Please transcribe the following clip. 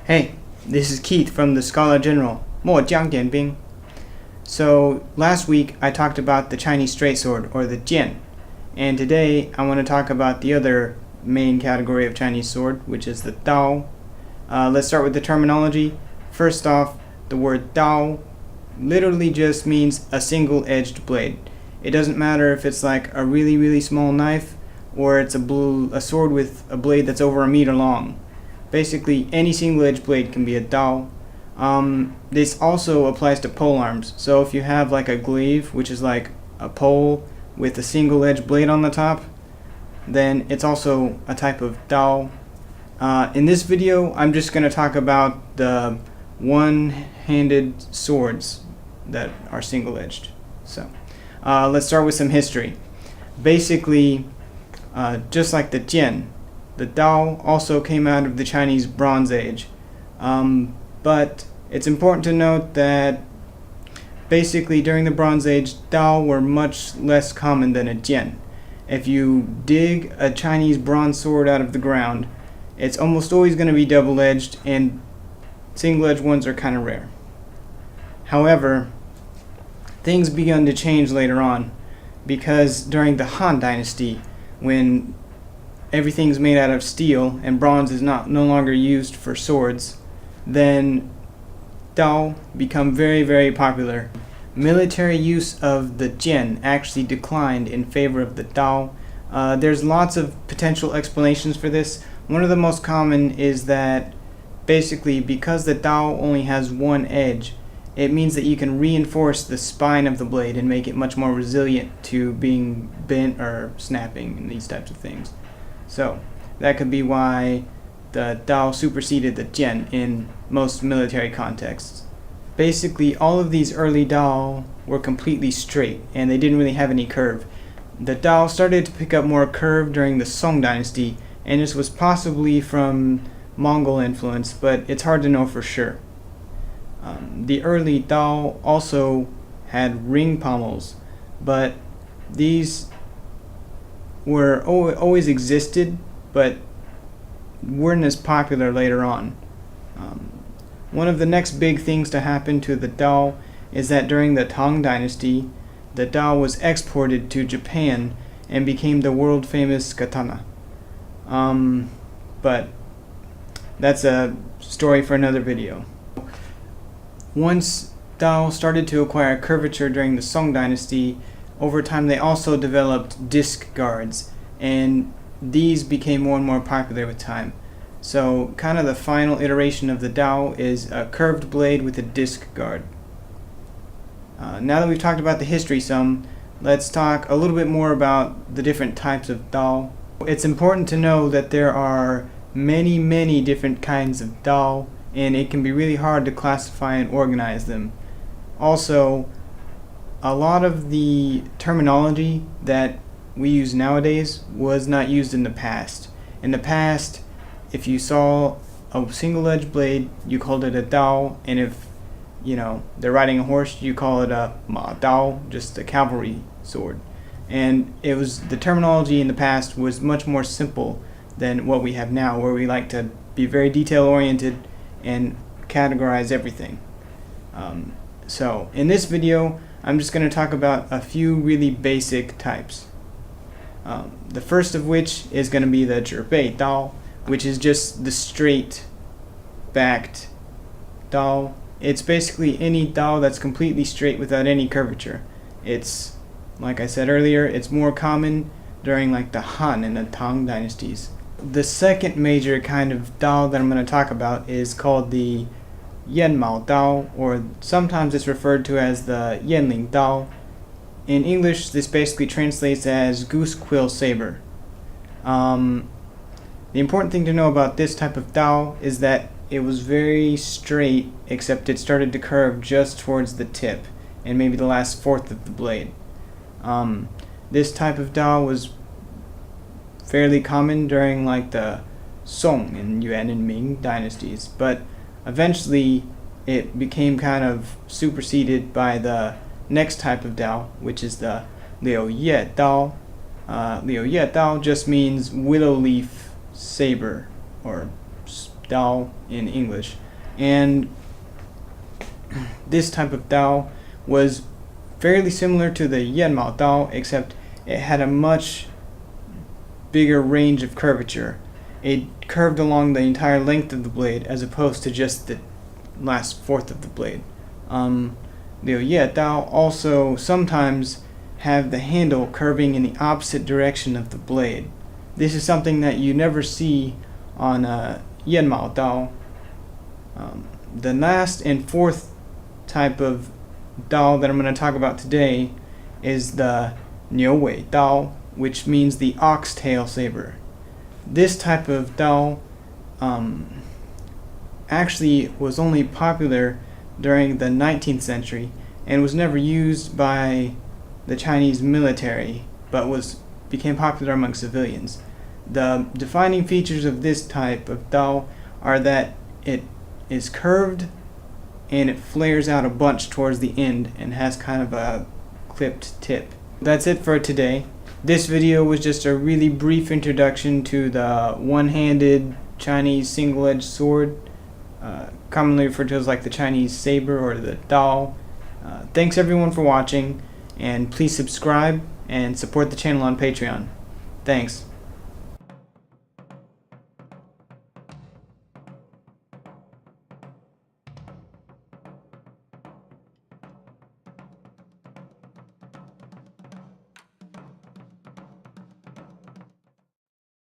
Hey, this is Keith from the Scholar General, 墨江点兵. So, last week I talked about the Chinese straight sword, or the jian, and today I want to talk about the other main category of Chinese sword, which is the dao. Let's start with the terminology. First off, the word dao literally just means a single-edged blade. It doesn't matter if it's like a really small knife or it's a sword with a blade that's over a meter long. Basically, any single-edged blade can be a dao. This also applies to pole arms. So if you have like a glaive, which is like a pole with a single-edged blade on the top, then it's also a type of dao. In this video, I'm just going to talk about the one-handed swords that are single-edged. So let's start with some history. Basically, just like the jian, the dao also came out of the Chinese Bronze Age. But it's important to note that basically during the Bronze Age, dao were much less common than a jian. If you dig a Chinese bronze sword out of the ground, it's almost always going to be double-edged, and single-edged ones are kind of rare. However, things began to change later on, because during the Han Dynasty, when everything's made out of steel and bronze is no longer used for swords, then dao become very popular. Military use of the jian actually declined in favor of the dao. There's lots of potential explanations for this. One of the most common is that basically because the dao only has one edge, it means that you can reinforce the spine of the blade and make it much more resilient to being bent or snapping and these types of things. So that could be why the dao superseded the jian in most military contexts. Basically, all of these early dao were completely straight and they didn't really have any curve. The dao started to pick up more curve during the Song Dynasty, and this was possibly from Mongol influence, but it's hard to know for sure. The early dao also had ring pommels, but these were always existed, but weren't as popular later on. One of the next big things to happen to the dao is that during the Tang Dynasty, the dao was exported to Japan and became the world-famous katana. But that's a story for another video. Once dao started to acquire curvature during the Song Dynasty, over time they also developed disc guards, and these became more and more popular with time. So kind of the final iteration of the dao is a curved blade with a disc guard. Now that we've talked about the history some, let's talk a little bit more about the different types of dao. It's important to know that there are many different kinds of dao, and it can be really hard to classify and organize them. Also, a lot of the terminology that we use nowadays was not used in the past. In the past, if you saw a single-edged blade, you called it a dao, and if they're riding a horse, you call it a ma dao, just a cavalry sword. And the terminology in the past was much more simple than what we have now, where we like to be very detail-oriented and categorize everything. So in this video, I'm just going to talk about a few really basic types. The first of which is going to be the 指背刀, which is just the straight-backed dao. It's basically any dao that's completely straight without any curvature. It's, like I said earlier, it's more common during like the Han and the Tang dynasties. The second major kind of dao that I'm going to talk about is called the Yanmao dao, or sometimes it's referred to as the Yanling dao. In English, this basically translates as goose quill saber. The important thing to know about this type of dao is that it was very straight, except it started to curve just towards the tip and maybe the last fourth of the blade. This type of dao was fairly common during like the Song and Yuan and Ming dynasties, but eventually it became kind of superseded by the next type of dao, which is the Liu Ye dao. Liu Ye dao just means willow leaf saber or dao in English. And this type of dao was fairly similar to the Yanmao dao, except it had a much bigger range of curvature. It curved along the entire length of the blade as opposed to just the last fourth of the blade. Liu Ye dao also sometimes have the handle curving in the opposite direction of the blade. This is something that you never see on Yanmao dao. The last and fourth type of dao that I'm going to talk about today is the Niu Wei dao, which means the oxtail saber. This type of dao actually was only popular during the 19th century and was never used by the Chinese military, but became popular among civilians. The defining features of this type of dao are that it is curved and it flares out a bunch towards the end and has kind of a clipped tip. That's it for today. This video was just a really brief introduction to the one-handed Chinese single-edged sword, commonly referred to as like the Chinese saber or the dao. Thanks everyone for watching, and please subscribe and support the channel on Patreon. Thanks.